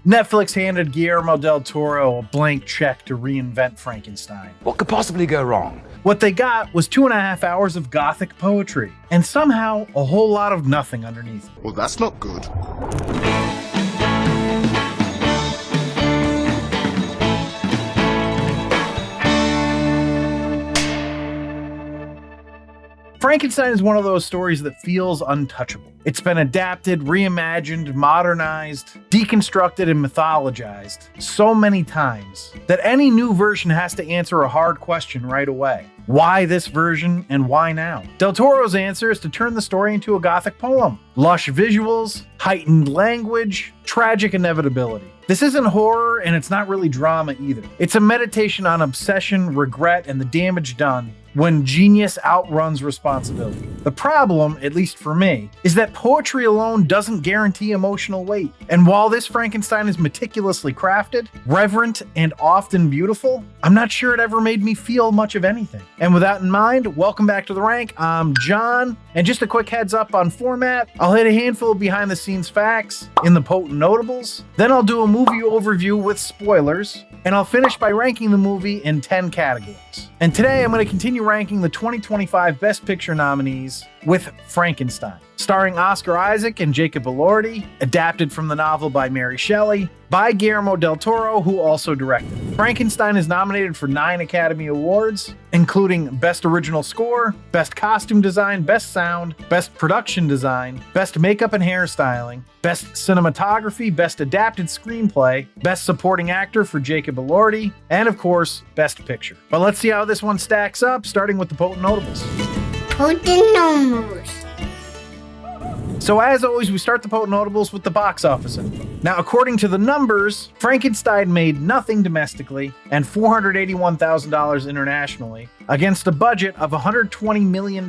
Netflix handed Guillermo del Toro a blank check to reinvent Frankenstein. What could possibly go wrong? What they got was 2.5 hours of gothic poetry, and somehow a whole lot of nothing underneath. Well, that's not good. Frankenstein is one of those stories that feels untouchable. It's been adapted, reimagined, modernized, deconstructed, and mythologized so many times that any new version has to answer a hard question right away. Why this version and why now? Del Toro's answer is to turn the story into a gothic poem. Lush visuals, heightened language, tragic inevitability. This isn't horror and it's not really drama either. It's a meditation on obsession, regret, and the damage done when genius outruns responsibility. The problem, at least for me, is that poetry alone doesn't guarantee emotional weight. And while this Frankenstein is meticulously crafted, reverent, and often beautiful, I'm not sure it ever made me feel much of anything. And with that in mind, welcome back to The Rank. I'm John, and just a quick heads up on format. I'll hit a handful of behind the scenes facts in the potent notables, then I'll do a movie overview with spoilers, and I'll finish by ranking the movie in 10 categories. And today I'm going to continue ranking the 2025 Best Picture nominees with Frankenstein, starring Oscar Isaac and Jacob Elordi, adapted from the novel by Mary Shelley, by Guillermo del Toro, who also directed. Frankenstein is nominated for 9 Academy Awards, including Best Original Score, Best Costume Design, Best Sound, Best Production Design, Best Makeup and Hairstyling, Best Cinematography, Best Adapted Screenplay, Best Supporting Actor for Jacob Elordi, and of course, Best Picture. But let's see how this one stacks up, starting with the potent notables. Potent notables. So as always, we start the potent notables with the box office info. Now, according to the numbers, Frankenstein made nothing domestically and $481,000 internationally against a budget of $120 million.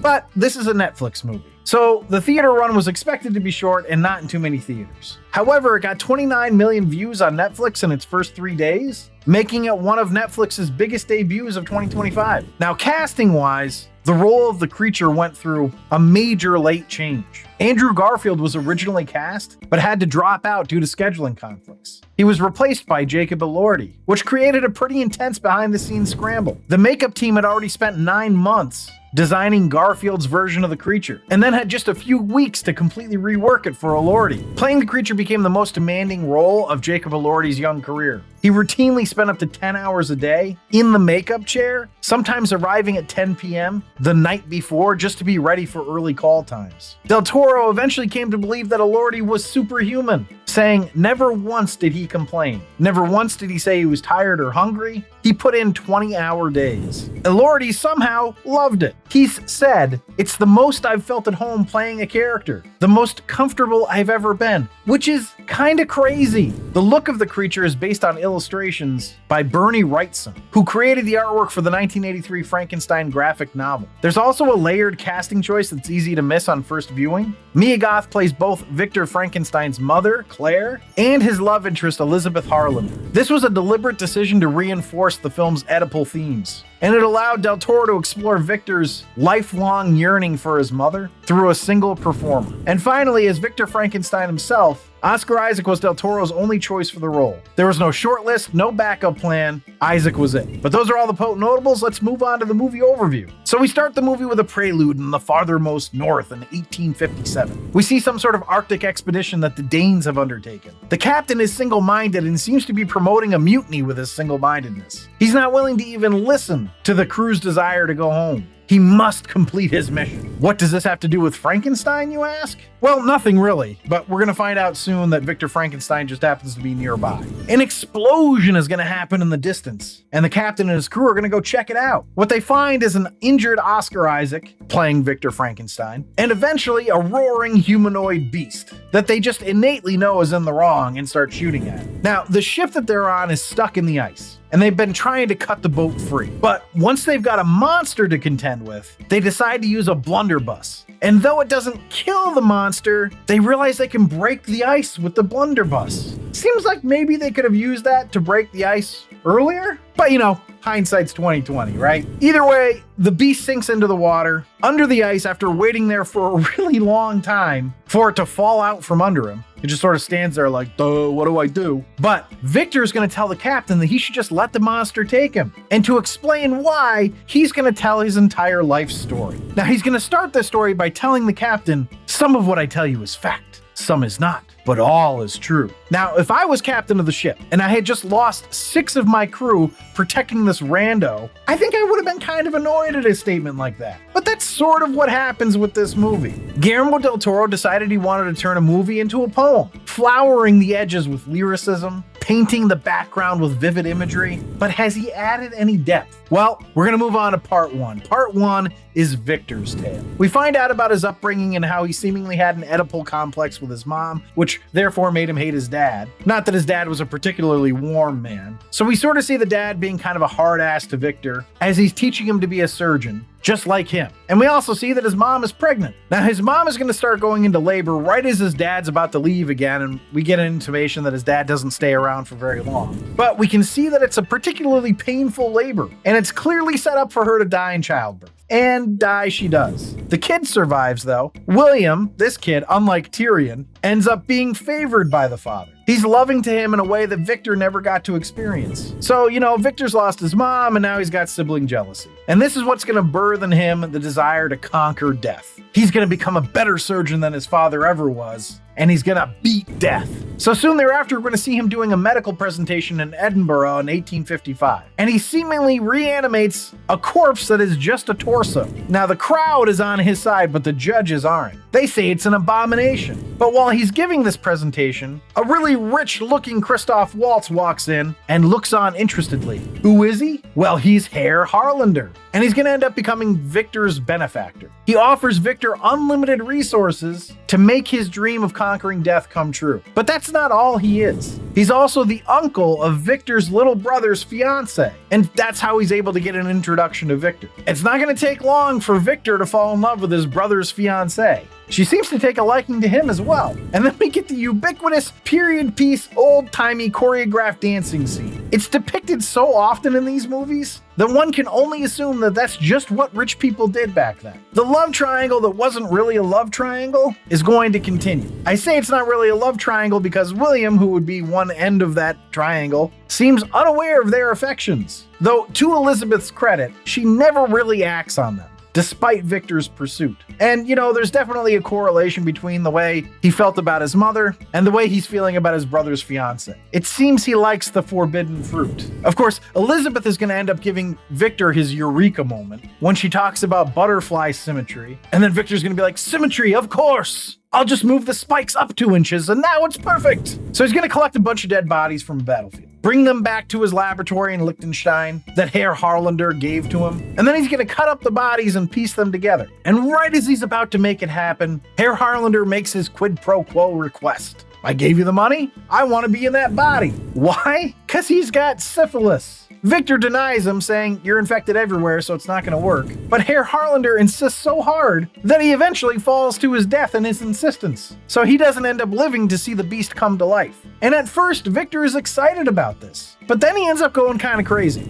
But this is a Netflix movie, so the theater run was expected to be short and not in too many theaters. However, it got 29 million views on Netflix in its first 3 days, making it one of Netflix's biggest debuts of 2025. Now, casting-wise, the role of the creature went through a major late change. Andrew Garfield was originally cast, but had to drop out due to scheduling conflicts. He was replaced by Jacob Elordi, which created a pretty intense behind-the-scenes scramble. The makeup team had already spent 9 months designing Garfield's version of the creature, and then had just a few weeks to completely rework it for Elordi. Playing the creature became the most demanding role of Jacob Elordi's young career. He routinely spent up to 10 hours a day in the makeup chair, sometimes arriving at 10 p.m. the night before just to be ready for early call times. Del Toro eventually came to believe that Elordi was superhuman, saying never once did he complain. Never once did he say he was tired or hungry. He put in 20-hour days. Elordi somehow loved it. He's said, "It's the most I've felt at home playing a character, the most comfortable I've ever been," which is kinda crazy. The look of the creature is based on illustrations by Bernie Wrightson, who created the artwork for the 1983 Frankenstein graphic novel. There's also a layered casting choice that's easy to miss on first viewing. Mia Goth plays both Victor Frankenstein's mother, Claire, and his love interest, Elizabeth Harlander. This was a deliberate decision to reinforce the film's Oedipal themes, and it allowed Del Toro to explore Victor's lifelong yearning for his mother through a single performer. And finally, as Victor Frankenstein himself, Oscar Isaac was Del Toro's only choice for the role. There was no shortlist, no backup plan. Isaac was it. But those are all the potent notables. Let's move on to the movie overview. So we start the movie with a prelude in the farthermost north in 1857. We see some sort of Arctic expedition that the Danes have undertaken. The captain is single-minded and seems to be promoting a mutiny with his single-mindedness. He's not willing to even listen to the crew's desire to go home. He must complete his mission. What does this have to do with Frankenstein, you ask? Well, nothing really, but we're gonna find out soon that Victor Frankenstein just happens to be nearby. An explosion is gonna happen in the distance, and the captain and his crew are gonna go check it out. What they find is an injured Oscar Isaac, playing Victor Frankenstein, and eventually a roaring humanoid beast that they just innately know is in the wrong and start shooting at. Now, the ship that they're on is stuck in the ice, and they've been trying to cut the boat free. But once they've got a monster to contend with, they decide to use a blunderbuss. And though it doesn't kill the monster, they realize they can break the ice with the blunderbuss. Seems like maybe they could have used that to break the ice earlier, but you know, hindsight's 2020, right? Either way, the beast sinks into the water, under the ice after waiting there for a really long time for it to fall out from under him. He just sort of stands there like, duh, what do I do? But Victor's going to tell the captain that he should just let the monster take him. And to explain why, he's going to tell his entire life story. Now, he's going to start this story by telling the captain, some of what I tell you is fact, some is not, but all is true. Now, if I was captain of the ship and I had just lost 6 of my crew protecting this rando, I think I would have been kind of annoyed at a statement like that. But that's sort of what happens with this movie. Guillermo del Toro decided he wanted to turn a movie into a poem, flowering the edges with lyricism, painting the background with vivid imagery. But has he added any depth? Well, we're going to move on to part 1. Part 1 is Victor's tale. We find out about his upbringing and how he seemingly had an Oedipal complex with his mom, which therefore made him hate his dad. Not that his dad was a particularly warm man. So we sort of see the dad being kind of a hard ass to Victor as he's teaching him to be a surgeon, just like him. And we also see that his mom is pregnant. Now, his mom is going to start going into labor right as his dad's about to leave again, and we get an intimation that his dad doesn't stay around for very long. But we can see that it's a particularly painful labor, and it's clearly set up for her to die in childbirth. And die she does. The kid survives, though. William, this kid, unlike Tyrion, ends up being favored by the father. He's loving to him in a way that Victor never got to experience. So, Victor's lost his mom, and now he's got sibling jealousy. And this is what's going to birth in him the desire to conquer death. He's going to become a better surgeon than his father ever was, and he's going to beat death. So soon thereafter, we're going to see him doing a medical presentation in Edinburgh in 1855. And he seemingly reanimates a corpse that is just a torso. Now, the crowd is on his side, but the judges aren't. They say it's an abomination. But while he's giving this presentation, a really rich-looking Christoph Waltz walks in and looks on interestedly. Who is he? Well, he's Herr Harlander. And he's going to end up becoming Victor's benefactor. He offers Victor unlimited resources to make his dream of conquering death come true. But that's not all he is. He's also the uncle of Victor's little brother's fiance, and that's how he's able to get an introduction to Victor. It's not going to take long for Victor to fall in love with his brother's fiance. She seems to take a liking to him as well. And then we get the ubiquitous period piece, old-timey choreographed dancing scene. It's depicted so often in these movies that one can only assume that that's just what rich people did back then. The love triangle that wasn't really a love triangle is going to continue. I say it's not really a love triangle because William, who would be one end of that triangle, seems unaware of their affections. Though, to Elizabeth's credit, she never really acts on them, despite Victor's pursuit. And, there's definitely a correlation between the way he felt about his mother and the way he's feeling about his brother's fiance. It seems he likes the forbidden fruit. Of course, Elizabeth is going to end up giving Victor his eureka moment when she talks about butterfly symmetry. And then Victor's going to be like, symmetry, of course! I'll just move the spikes up 2 inches and now it's perfect! So he's going to collect a bunch of dead bodies from a battlefield, bring them back to his laboratory in Liechtenstein that Herr Harlander gave to him, and then he's going to cut up the bodies and piece them together. And right as he's about to make it happen, Herr Harlander makes his quid pro quo request. I gave you the money, I want to be in that body. Why? Because he's got syphilis. Victor denies him, saying, you're infected everywhere, so it's not going to work. But Herr Harlander insists so hard that he eventually falls to his death in his insistence. So he doesn't end up living to see the beast come to life. And at first, Victor is excited about this. But then he ends up going kind of crazy.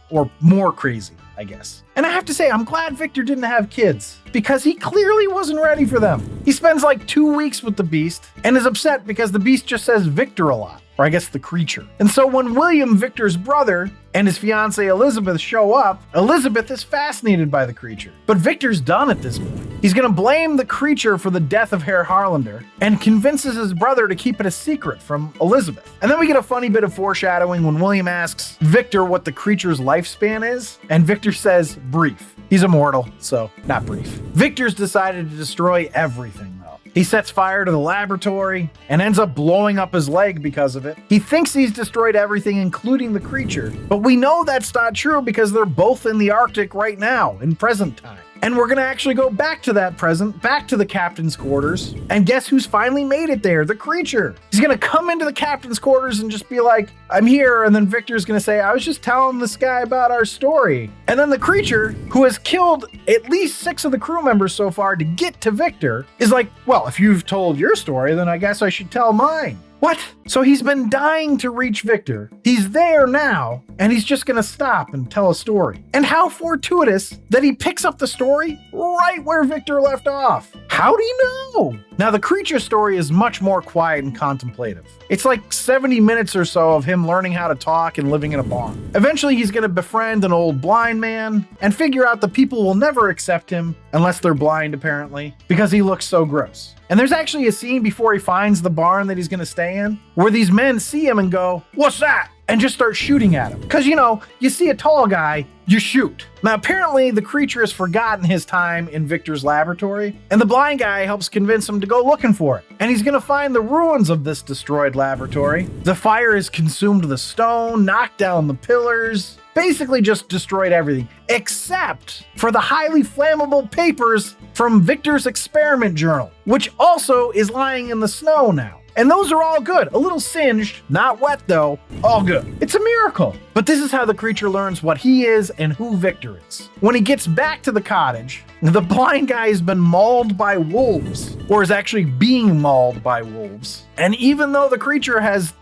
Or more crazy, I guess. And I have to say, I'm glad Victor didn't have kids, because he clearly wasn't ready for them. He spends like 2 weeks with the beast and is upset because the beast just says Victor a lot. Or I guess the creature. And so when William, Victor's brother, and his fiancée Elizabeth show up, Elizabeth is fascinated by the creature. But Victor's done at this point. He's going to blame the creature for the death of Herr Harlander and convinces his brother to keep it a secret from Elizabeth. And then we get a funny bit of foreshadowing when William asks Victor what the creature's lifespan is, and Victor says brief. He's immortal, so not brief. Victor's decided to destroy everything. He sets fire to the laboratory and ends up blowing up his leg because of it. He thinks he's destroyed everything, including the creature, but we know that's not true because they're both in the Arctic right now, in present time. And we're going to actually go back to that present, back to the captain's quarters, and guess who's finally made it there? The creature. He's going to come into the captain's quarters and just be like, I'm here, and then Victor's going to say, I was just telling this guy about our story. And then the creature, who has killed at least 6 of the crew members so far to get to Victor, is like, well, if you've told your story, then I guess I should tell mine. What? So he's been dying to reach Victor. He's there now, and he's just gonna stop and tell a story. And how fortuitous that he picks up the story right where Victor left off. How do you know? Now, the creature story is much more quiet and contemplative. It's like 70 minutes or so of him learning how to talk and living in a barn. Eventually, he's going to befriend an old blind man and figure out that people will never accept him unless they're blind, apparently, because he looks so gross. And there's actually a scene before he finds the barn that he's going to stay in where these men see him and go, "What's that?" and just start shooting at him. Because, you see a tall guy, you shoot. Now, apparently, the creature has forgotten his time in Victor's laboratory, and the blind guy helps convince him to go looking for it. And he's going to find the ruins of this destroyed laboratory. The fire has consumed the stone, knocked down the pillars, basically just destroyed everything, except for the highly flammable papers from Victor's experiment journal, which also is lying in the snow now. And those are all good. A little singed, not wet though, all good. It's a miracle. But this is how the creature learns what he is and who Victor is. When he gets back to the cottage, the blind guy has been mauled by wolves, or is actually being mauled by wolves. And even though the creature has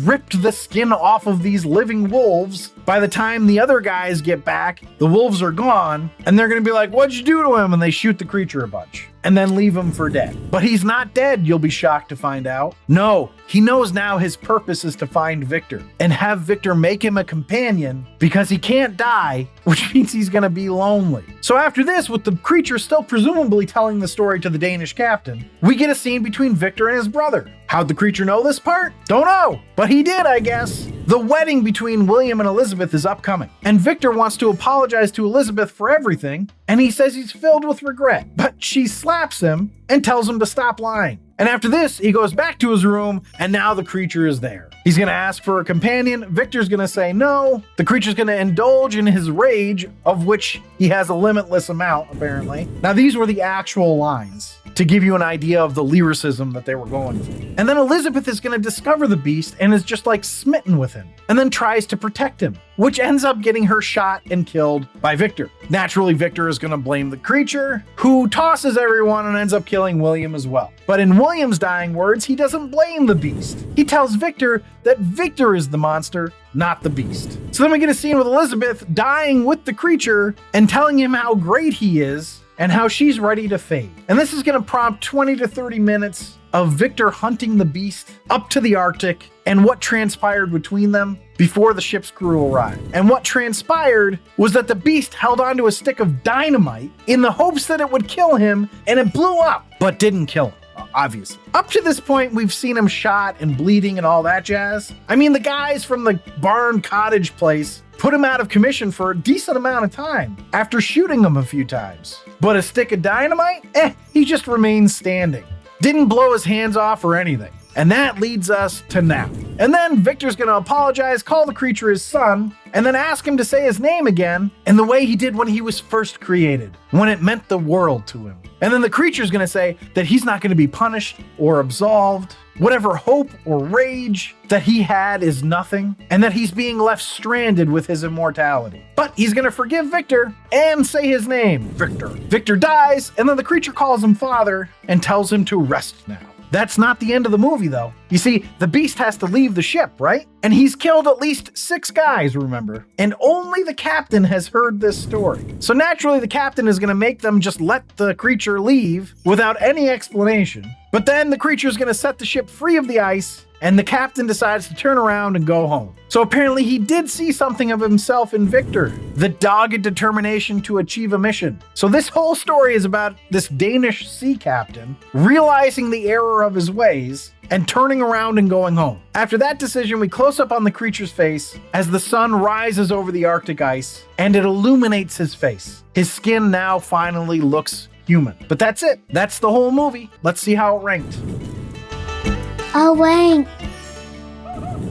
ripped the skin off of these living wolves, by the time the other guys get back, the wolves are gone, and they're gonna be like, "What'd you do to him?" And they shoot the creature a bunch, and then leave him for dead. But he's not dead, you'll be shocked to find out. No, he knows now his purpose is to find Victor, and have Victor make him a companion, because he can't die, which means he's gonna be lonely. So after this, with the creature still presumably telling the story to the Danish captain, we get a scene between Victor and his brother. How'd the creature know this part? Don't know, but he did, I guess. The wedding between William and Elizabeth is upcoming, and Victor wants to apologize to Elizabeth for everything, and he says he's filled with regret, but she slaps him and tells him to stop lying. And after this, he goes back to his room, and now the creature is there. He's gonna ask for a companion. Victor's gonna say no. The creature's gonna indulge in his rage, of which he has a limitless amount, apparently. Now, these were the actual lines to give you an idea of the lyricism that they were going for. And then Elizabeth is gonna discover the beast and is just smitten with him, and then tries to protect him, which ends up getting her shot and killed by Victor. Naturally, Victor is gonna blame the creature, who tosses everyone and ends up killing William as well. But in William's dying words, he doesn't blame the beast. He tells Victor that Victor is the monster, not the beast. So then we get a scene with Elizabeth dying with the creature and telling him how great he is and how she's ready to fade. And this is gonna prompt 20 to 30 minutes of Victor hunting the beast up to the Arctic and what transpired between them before the ship's crew arrived. And what transpired was that the beast held onto a stick of dynamite in the hopes that it would kill him, and it blew up, but didn't kill him, obviously. Up to this point, we've seen him shot and bleeding and all that jazz. I mean, the guys from the barn cottage place put him out of commission for a decent amount of time after shooting him a few times. But a stick of dynamite? He just remains standing. Didn't blow his hands off or anything. And that leads us to now. And then Victor's gonna apologize, call the creature his son, and then ask him to say his name again in the way he did when he was first created, when it meant the world to him. And then the creature's gonna say that he's not gonna be punished or absolved. Whatever hope or rage that he had is nothing, and that he's being left stranded with his immortality. But he's gonna forgive Victor and say his name, Victor. Victor dies, and then the creature calls him father and tells him to rest now. That's not the end of the movie, though. You see, the beast has to leave the ship, right? And he's killed at least 6 guys, remember? And only the captain has heard this story. So naturally, the captain is gonna make them just let the creature leave without any explanation. But then the creature is gonna set the ship free of the ice, and the captain decides to turn around and go home. So apparently he did see something of himself in Victor, the dogged determination to achieve a mission. So this whole story is about this Danish sea captain realizing the error of his ways and turning around and going home. After that decision, we close up on the creature's face as the sun rises over the Arctic ice and it illuminates his face. His skin now finally looks human. But that's it. That's the whole movie. Let's see how it ranked. A rank.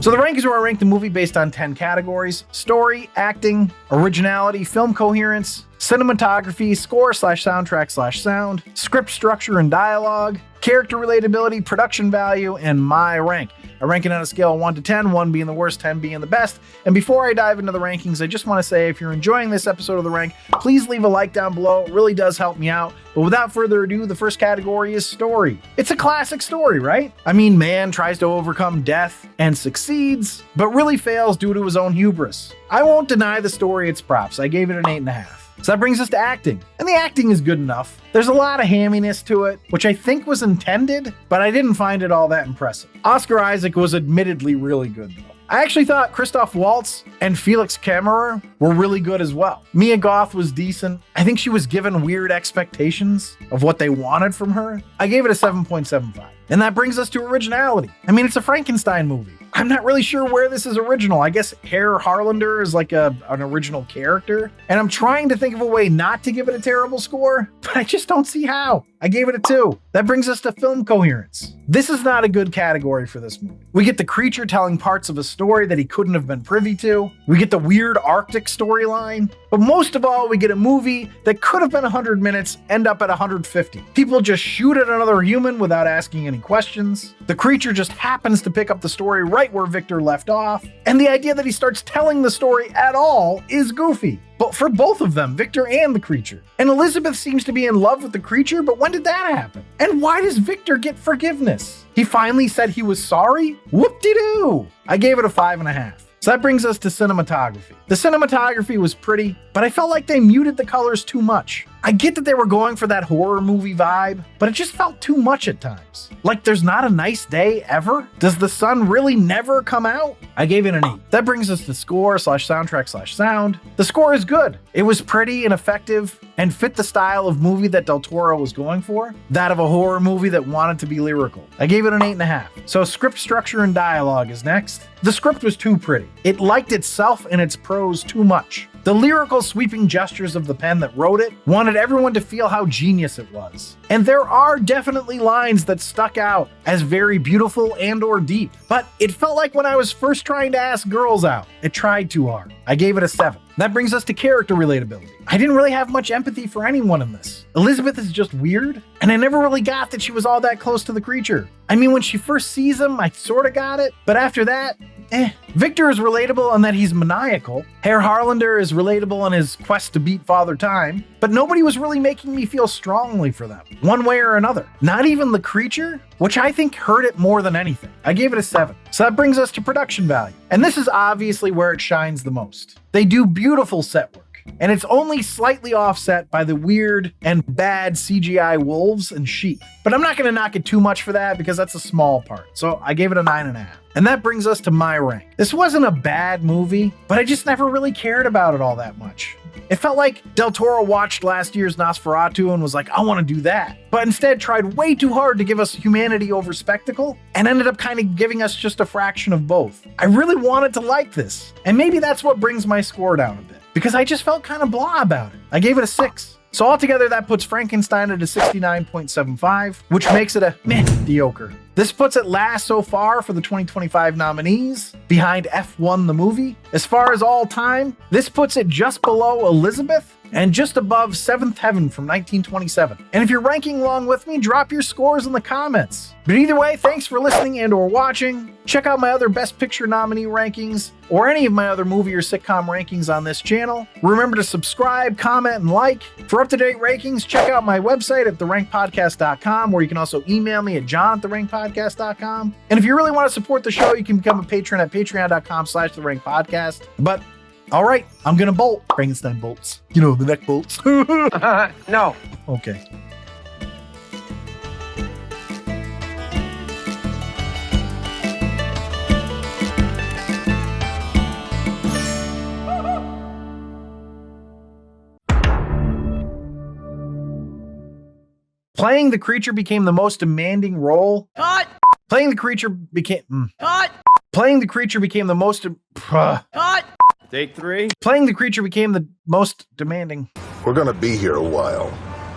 So the rank is where I rank the movie based on 10 categories: story, acting, originality, film coherence, cinematography, score/soundtrack/sound, script structure and dialogue, character relatability, production value, and my rank. I rank it on a scale of 1 to 10, 1 being the worst, 10 being the best. And before I dive into the rankings, I just want to say, if you're enjoying this episode of The Rank, please leave a like down below. It really does help me out. But without further ado, the first category is story. It's a classic story, right? I mean, man tries to overcome death and succeeds, but really fails due to his own hubris. I won't deny the story its props. I gave it an 8.5. So that brings us to acting. And the acting is good enough. There's a lot of hamminess to it, which I think was intended, but I didn't find it all that impressive. Oscar Isaac was admittedly really good though. I actually thought Christoph Waltz and Felix Kammerer were really good as well. Mia Goth was decent. I think she was given weird expectations of what they wanted from her. I gave it a 7.75. And that brings us to originality. I mean, it's a Frankenstein movie. I'm not really sure where this is original. I guess Herr Harlander is like an original character. And I'm trying to think of a way not to give it a terrible score, but I just don't see how. I gave it a 2. That brings us to film coherence. This is not a good category for this movie. We get the creature telling parts of a story that he couldn't have been privy to. We get the weird Arctic storyline. But most of all, we get a movie that could have been 100 minutes, end up at 150. People just shoot at another human without asking any questions. The creature just happens to pick up the story right where Victor left off. And the idea that he starts telling the story at all is goofy. But for both of them, Victor and the creature. And Elizabeth seems to be in love with the creature, but when did that happen? And why does Victor get forgiveness? He finally said he was sorry? Whoop-de-doo! I gave it a 5.5. So that brings us to cinematography. The cinematography was pretty, but I felt like they muted the colors too much. I get that they were going for that horror movie vibe, but it just felt too much at times. Like there's not a nice day ever? Does the sun really never come out? I gave it an 8. That brings us to score/soundtrack/sound. The score is good. It was pretty and effective and fit the style of movie that Del Toro was going for, that of a horror movie that wanted to be lyrical. I gave it an 8.5. So script structure and dialogue is next. The script was too pretty. It liked itself and its prose too much. The lyrical sweeping gestures of the pen that wrote it wanted everyone to feel how genius it was. And there are definitely lines that stuck out as very beautiful and or deep. But it felt like when I was first trying to ask girls out, it tried too hard. I gave it a 7. That brings us to character relatability. I didn't really have much empathy for anyone in this. Elizabeth is just weird, and I never really got that she was all that close to the creature. I mean, when she first sees him, I sorta got it, but after that, Victor is relatable in that he's maniacal. Herr Harlander is relatable in his quest to beat Father Time, but nobody was really making me feel strongly for them, one way or another. Not even the creature, which I think hurt it more than anything. I gave it a 7. So that brings us to production value. And this is obviously where it shines the most. They do beautiful set work. And it's only slightly offset by the weird and bad CGI wolves and sheep. But I'm not going to knock it too much for that because that's a small part. So I gave it a 9.5. And that brings us to my rank. This wasn't a bad movie, but I just never really cared about it all that much. It felt like Del Toro watched last year's Nosferatu and was like, I want to do that. But instead tried way too hard to give us humanity over spectacle and ended up kind of giving us just a fraction of both. I really wanted to like this. And maybe that's what brings my score down a bit, because I just felt kind of blah about it. I gave it a 6. So altogether, that puts Frankenstein at a 69.75, which makes it a mediocre. This puts it last so far for the 2025 nominees, behind F1 the movie. As far as all time, this puts it just below Elizabeth and just above Seventh Heaven from 1927. And if you're ranking along with me, drop your scores in the comments. But either way, thanks for listening and or watching. Check out my other Best Picture nominee rankings or any of my other movie or sitcom rankings on this channel. Remember to subscribe, comment, and like. For up-to-date rankings, check out my website at therankedpodcast.com, where you can also email me at john@therankedpodcast.com. And if you really want to support the show, you can become a patron at patreon.com/therankedpodcast. But all right, I'm gonna bolt. Frankenstein bolts. You know, the neck bolts. No. Okay. Playing the creature became the most demanding role. Cut! Playing the creature became... Cut! Playing the creature became the most... Cut! Take 3. Playing the creature became the most demanding. We're gonna be here a while.